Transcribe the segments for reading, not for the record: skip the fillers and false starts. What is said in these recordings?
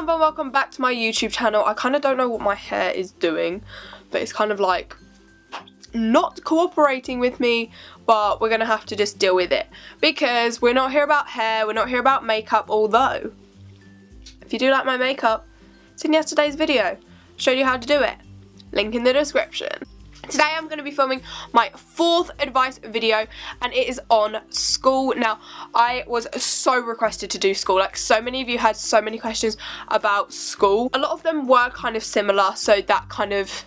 heyitsamber and welcome back to my YouTube channel. I kind of don't know what my hair is doing, but it's kind of like not cooperating with me, but we're gonna have to just deal with it because we're not here about hair, we're not here about makeup, although if you do like my makeup, it's in yesterday's video. Showed you how to do it. Link in the description. Today I'm going to be filming my 4th advice video and it is on school. Now, I was so requested to do school, like so many of you had so many questions about school. A lot of them were kind of similar, so that kind of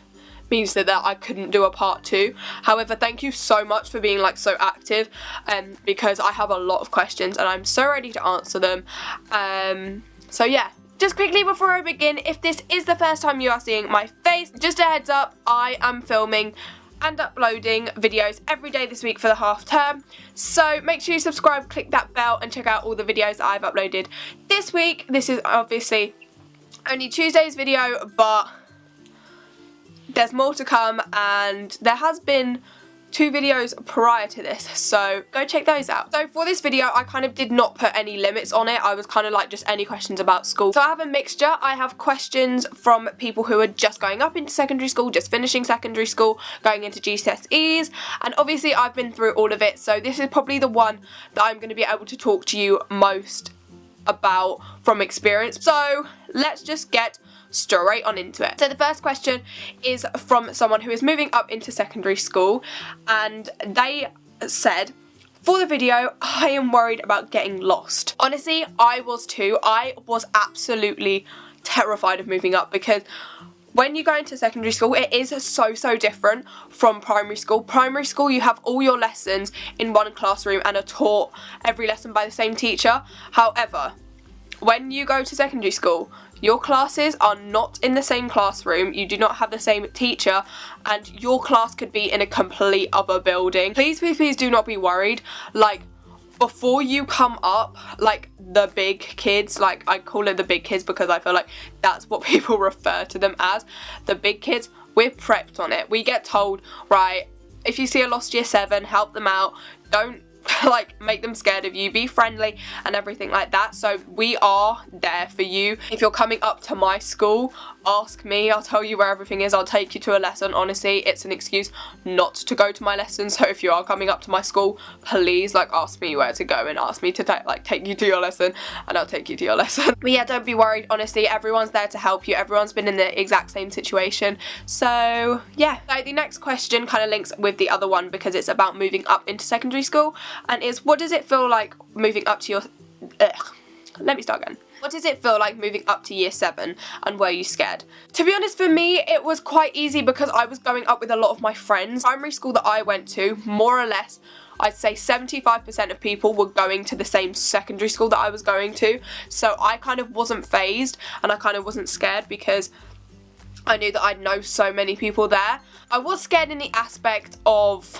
means that I couldn't do a part 2. However, thank you so much for being like so active because I have a lot of questions and I'm so ready to answer them. So yeah. Just quickly before I begin, if this is the first time you are seeing my face, just a heads up, I am filming and uploading videos every day this week for the half term. So make sure you subscribe, click that bell and check out all the videos that I've uploaded this week. This is obviously only Tuesday's video, but there's more to come and there has been 2 videos prior to this, so go check those out. So for this video I kind of did not put any limits on it. I was kind of like just any questions about school. So I have a mixture. I have questions from people who are just going up into secondary school, just finishing secondary school, going into GCSEs, and obviously I've been through all of it, so this is probably the one that I'm going to be able to talk to you most about from experience. So let's just get straight on into it. So the first question is from someone who is moving up into secondary school and they said, for the video, I am worried about getting lost. Honestly, I was too. I was absolutely terrified of moving up because when you go into secondary school, it is so different from primary school. Primary school, you have all your lessons in one classroom and are taught every lesson by the same teacher. However, when you go to secondary school, your classes are not in the same classroom, you do not have the same teacher, and your class could be in a complete other building. Please do not be worried. Like, before you come up, like the big kids, like I call it the big kids because I feel like that's what people refer to them as, the big kids, we're prepped on it. We get told, right, if you see a lost year 7, help them out, don't like make them scared of you, be friendly and everything like that. So we are there for you. If you're coming up to my school, ask me, I'll tell you where everything is, I'll take you to a lesson. Honestly, it's an excuse not to go to my lesson, so if you are coming up to my school, please like ask me where to go and ask me to take you to your lesson and I'll take you to your lesson. But yeah, don't be worried, honestly, everyone's there to help you, everyone's been in the exact same situation. So yeah. So the next question kind of links with the other one because it's about moving up into secondary school and is, what does it feel like moving up to your let me start again. What does it feel like moving up to year 7 and were you scared? To be honest, for me it was quite easy because I was going up with a lot of my friends. Primary school that I went to, more or less, I'd say 75% of people were going to the same secondary school that I was going to, so I kind of wasn't fazed and I kind of wasn't scared because I knew that I'd know so many people there. I was scared in the aspect of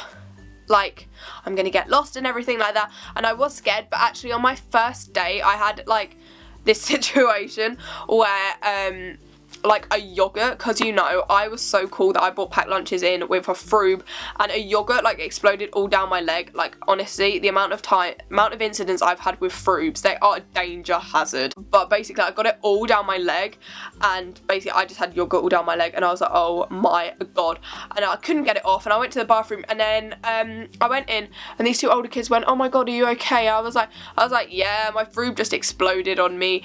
like I'm gonna get lost and everything like that, and I was scared, but actually on my first day I had like this situation where like a yogurt, because you know I was so cool that I bought packed lunches in with a froob and a yogurt like exploded all down my leg. Like honestly, the amount of incidents I've had with froobs, they are a danger hazard. But basically I got it all down my leg and basically I just had yogurt all down my leg and I was like, oh my god, and I couldn't get it off and I went to the bathroom and then I went in and these 2 older kids went, oh my god, are you okay? I was like yeah, my froob just exploded on me.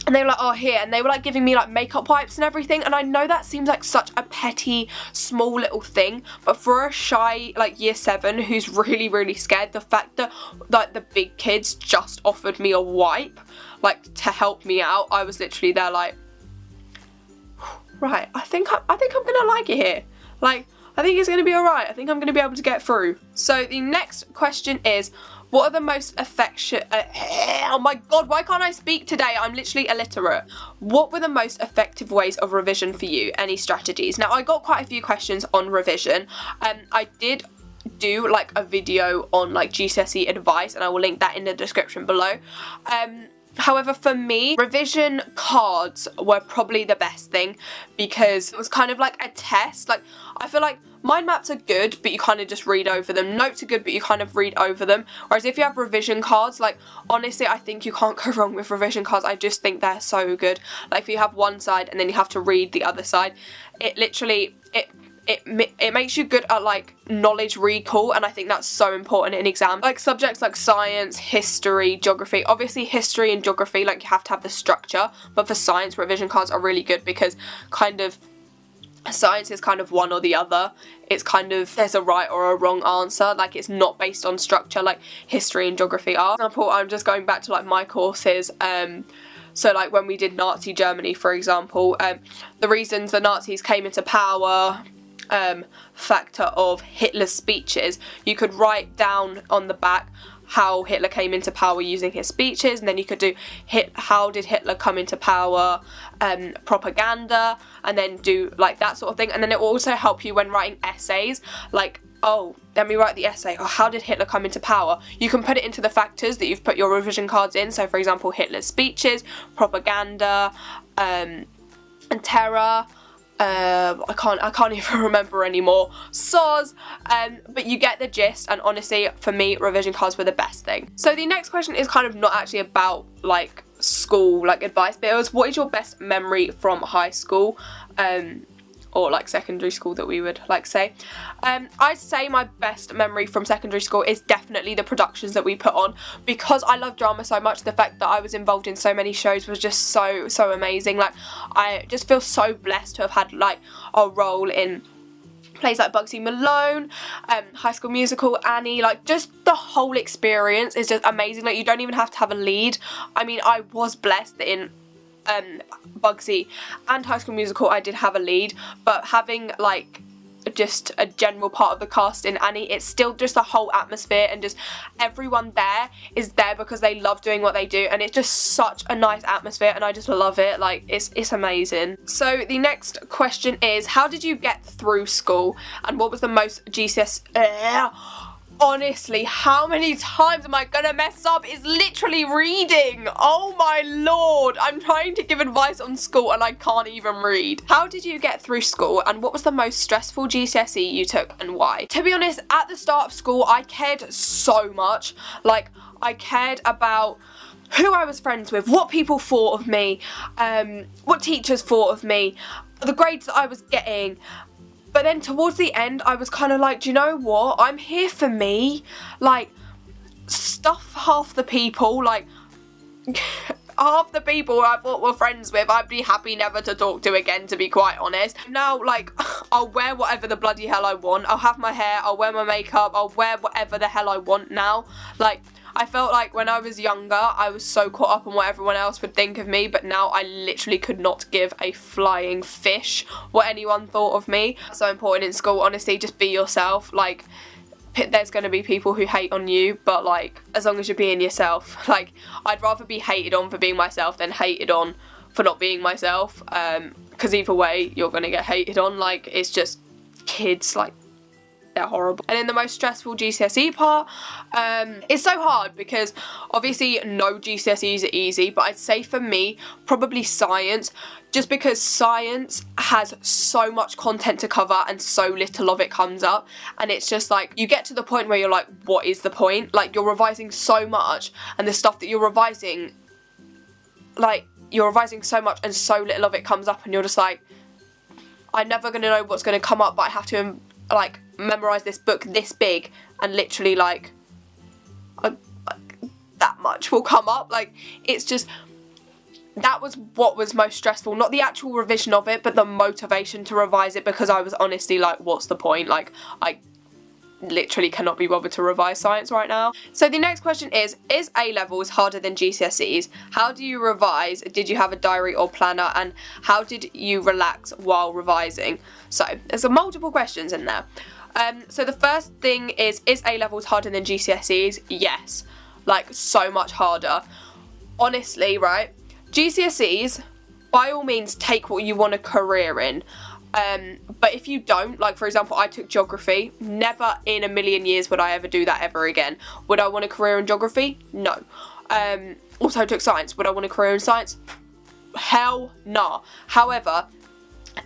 And they were like, oh, here, and they were like giving me like makeup wipes and everything, and I know that seems like such a petty small little thing, but for a shy like year 7 who's really scared, the fact that like the big kids just offered me a wipe like to help me out, I was literally there like, right, I think I'm gonna like it here, like I think it's gonna be alright, I think I'm gonna be able to get through. So the next question is, what are the most oh my god, why can't I speak today? I'm literally illiterate. What were the most effective ways of revision for you? Any strategies? Now, I got quite a few questions on revision. I did do like a video on like GCSE advice and I will link that in the description below. However, for me, revision cards were probably the best thing because it was kind of like a test. Like, I feel like mind maps are good, but you kind of just read over them. Notes are good, but you kind of read over them. Whereas if you have revision cards, like, honestly, I think you can't go wrong with revision cards. I just think they're so good. Like, if you have one side and then you have to read the other side, it literally, it makes you good at, like, knowledge recall, and I think that's so important in exams. Like, subjects like science, history, geography. Obviously, history and geography, like, you have to have the structure, but for science, revision cards are really good because kind of science is kind of one or the other. It's kind of, there's a right or a wrong answer. Like, it's not based on structure like history and geography are. For example, I'm just going back to, like, my courses. So, like, when we did Nazi Germany, for example, the reasons the Nazis came into power, factor of Hitler's speeches, you could write down on the back how Hitler came into power using his speeches, and then you could do how did Hitler come into power, propaganda, and then do, like, that sort of thing. And then it will also help you when writing essays, like, oh, let me write the essay, or how did Hitler come into power? You can put it into the factors that you've put your revision cards in. So, for example, Hitler's speeches, propaganda, and terror. I can't even remember anymore. Soz. But you get the gist, and honestly, for me, revision cards were the best thing. So the next question is kind of not actually about, like, school, like, advice, but it was, what is your best memory from high school? Or, like, secondary school that we would, like, say. I'd say my best memory from secondary school is definitely the productions that we put on. Because I love drama so much, the fact that I was involved in so many shows was just so amazing. Like, I just feel so blessed to have had, like, a role in plays like Bugsy Malone, High School Musical, Annie. Like, just the whole experience is just amazing. Like, you don't even have to have a lead. I mean, I was blessed in Bugsy and High School Musical I did have a lead, but having, like, just a general part of the cast in Annie, it's still just the whole atmosphere, and just everyone there is there because they love doing what they do, and it's just such a nice atmosphere, and I just love it. Like, it's amazing. So the next question is, how did you get through school, and what was the most GCSE honestly, how many times am I gonna mess up? It's literally reading. Oh my lord. I'm trying to give advice on school and I can't even read. How did you get through school, and what was the most stressful GCSE you took and why? To be honest, at the start of school, I cared so much. Like, I cared about who I was friends with, what people thought of me, what teachers thought of me, the grades that I was getting. But then towards the end, I was kind of like, do you know what? I'm here for me. Like, stuff half the people, like, half the people I thought were friends with, I'd be happy never to talk to again, to be quite honest. Now, like, I'll wear whatever the bloody hell I want. I'll have my hair, I'll wear my makeup, I'll wear whatever the hell I want now. Like, I felt like when I was younger, I was so caught up on what everyone else would think of me, but now I literally could not give a flying fish what anyone thought of me. So important in school, honestly, just be yourself. Like, there's going to be people who hate on you, but, like, as long as you're being yourself. Like, I'd rather be hated on for being myself than hated on for not being myself, because either way, you're going to get hated on. Like, it's just kids, like, they're horrible. And then the most stressful GCSE part, it's so hard because obviously no GCSEs are easy, but I'd say for me, probably science, just because science has so much content to cover and so little of it comes up, and it's just like, you get to the point where you're like, what is the point? Like, you're revising so much, and the stuff that you're revising, like, you're revising so much and so little of it comes up, and you're just like, I'm never going to know what's going to come up, but I have to, like, memorize this book this big, and literally, like, that much will come up. Like, it's just, that was what was most stressful, not the actual revision of it, but the motivation to revise it, because I was honestly like, what's the point? Like, I literally cannot be bothered to revise science right now. So the next question is A-levels harder than GCSEs? How do you revise? Did you have a diary or planner, and how did you relax while revising? So there's some multiple questions in there. So the first thing is A-levels harder than GCSEs? Yes, like, so much harder. Honestly, right, GCSEs, by all means, take what you want a career in. But if you don't, like, for example, I took geography. Never in a million years would I ever do that ever again. Would I want a career in geography? No. Also, I took science. Would I want a career in science? Hell nah. However,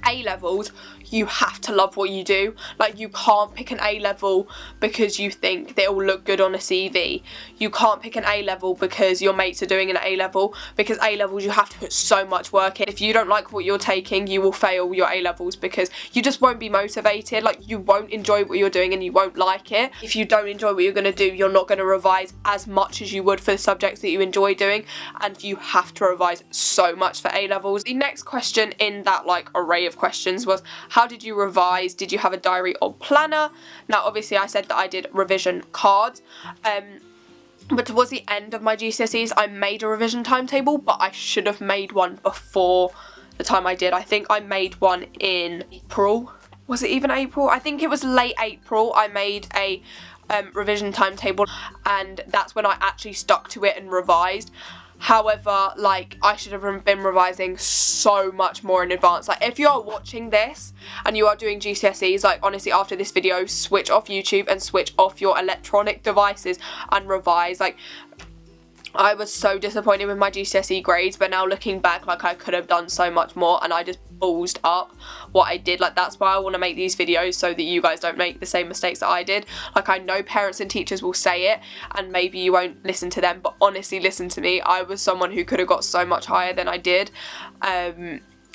A-levels, you have to love what you do. Like, you can't pick an A level because you think that it will look good on a CV. You can't pick an A level because your mates are doing an A level, because A levels you have to put so much work in. If you don't like what you're taking, you will fail your A levels because you just won't be motivated. Like, you won't enjoy what you're doing and you won't like it. If you don't enjoy what you're going to do, you're not going to revise as much as you would for the subjects that you enjoy doing, and you have to revise so much for A levels. The next question in that like array of questions was, how did you revise? Did you have a diary or planner? Now obviously I said that I did revision cards, but towards the end of my GCSEs I made a revision timetable, but I should have made one before the time I did. I think I made one in April. Was it even April? I think it was late April. I made a revision timetable, and that's when I actually stuck to it and revised. However, like, I should have been revising so much more in advance. Like, if you are watching this and you are doing GCSEs, like, honestly, after this video, switch off YouTube and switch off your electronic devices and revise. Like, I was so disappointed with my GCSE grades, but now looking back, like, I could have done so much more, and I just ballsed up what I did. Like, that's why I want to make these videos, so that you guys don't make the same mistakes that I did. Like, I know parents and teachers will say it, and maybe you won't listen to them, but honestly, listen to me. I was someone who could have got so much higher than I did,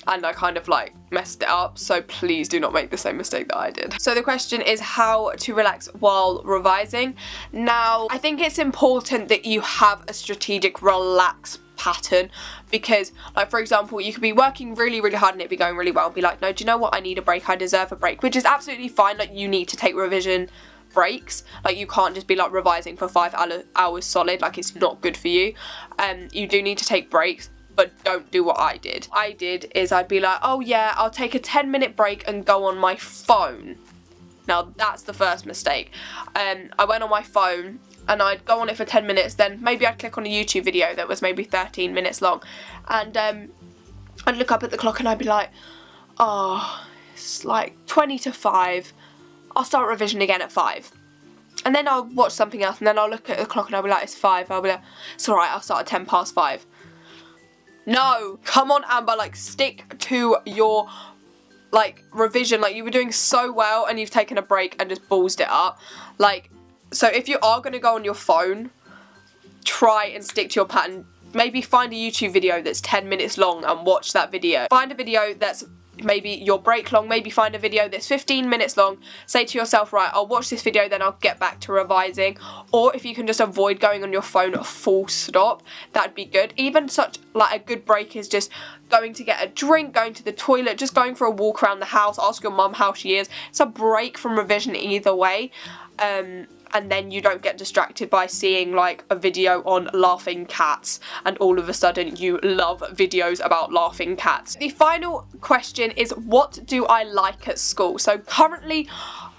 and I kind of like messed it up, so please do not make the same mistake that I did. So the question is how to relax while revising. Now, I think it's important that you have a strategic relax pattern, because like, for example, you could be working really hard and it be going really well and be like, no, do you know what, I need a break, I deserve a break, which is absolutely fine. Like, you need to take revision breaks. Like, you can't just be like revising for 5 hours solid. Like, it's not good for you. You do need to take breaks, but don't do what I did. I did is I'd be like, oh yeah, I'll take a 10-minute break and go on my phone. Now that's the first mistake. I went on my phone and I'd go on it for 10 minutes, then maybe I'd click on a YouTube video that was maybe 13 minutes long, and I'd look up at the clock and I'd be like, oh, it's like 20 to 5, I'll start revision again at 5. And then I'll watch something else, and then I'll look at the clock and I'll be like, it's 5, I'll be like, it's alright, I'll start at 10 past 5. No, come on Amber, like, stick to your like revision. Like, you were doing so well and you've taken a break and just ballsed it up. Like, so if you are going to go on your phone, try and stick to your pattern. Maybe find a YouTube video that's 10 minutes long and watch that video. Find a video that's maybe your break long, maybe find a video that's 15 minutes long, say to yourself, right, I'll watch this video, then I'll get back to revising. Or if you can just avoid going on your phone full stop, that'd be good. Even such like a good break is just going to get a drink, going to the toilet, just going for a walk around the house, ask your mum how she is. It's a break from revision either way. And then you don't get distracted by seeing like a video on laughing cats and all of a sudden you love videos about laughing cats. The final question is, what do I like at school? So currently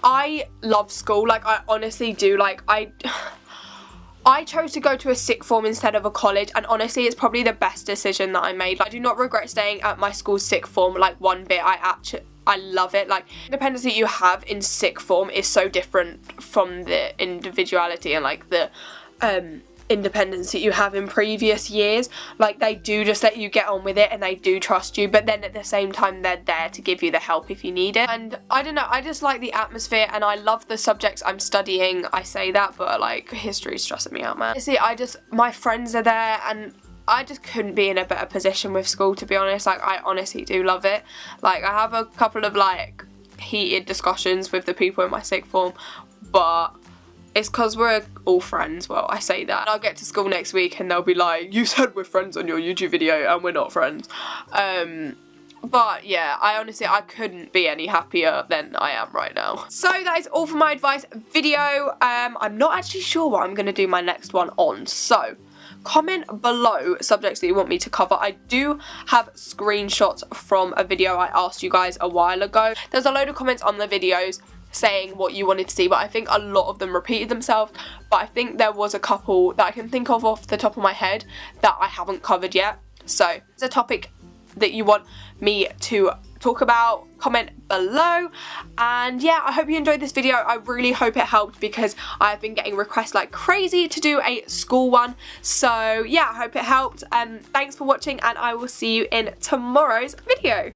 I love school. Like, I honestly do. Like, I chose to go to a sixth form instead of a college, and honestly it's probably the best decision that I made. Like, I do not regret staying at my school's sixth form like one bit. I love it. Like, independence that you have in sixth form is so different from the individuality and like the independence that you have in previous years. Like, they do just let you get on with it and they do trust you, but then at the same time they're there to give you the help if you need it. And I don't know, I just like the atmosphere and I love the subjects I'm studying. I say that, but like, history's stressing me out, man. See, my friends are there and I just couldn't be in a better position with school, to be honest. Like, I honestly do love it. Like, I have a couple of like heated discussions with the people in my sixth form, but it's because we're all friends. Well, I say that. I'll get to school next week and they'll be like, you said we're friends on your YouTube video and we're not friends. But yeah, I couldn't be any happier than I am right now. So that is all for my advice video. I'm not actually sure what I'm going to do my next one on, so comment below subjects that you want me to cover. I do have screenshots from a video I asked you guys a while ago. There's a load of comments on the videos saying what you wanted to see, but I think a lot of them repeated themselves. But I think there was a couple that I can think of off the top of my head that I haven't covered yet. So if it's a topic that you want me to talk about, comment below. And yeah, I hope you enjoyed this video. I really hope it helped because I've been getting requests like crazy to do a school one. So yeah, I hope it helped. Thanks for watching and I will see you in tomorrow's video.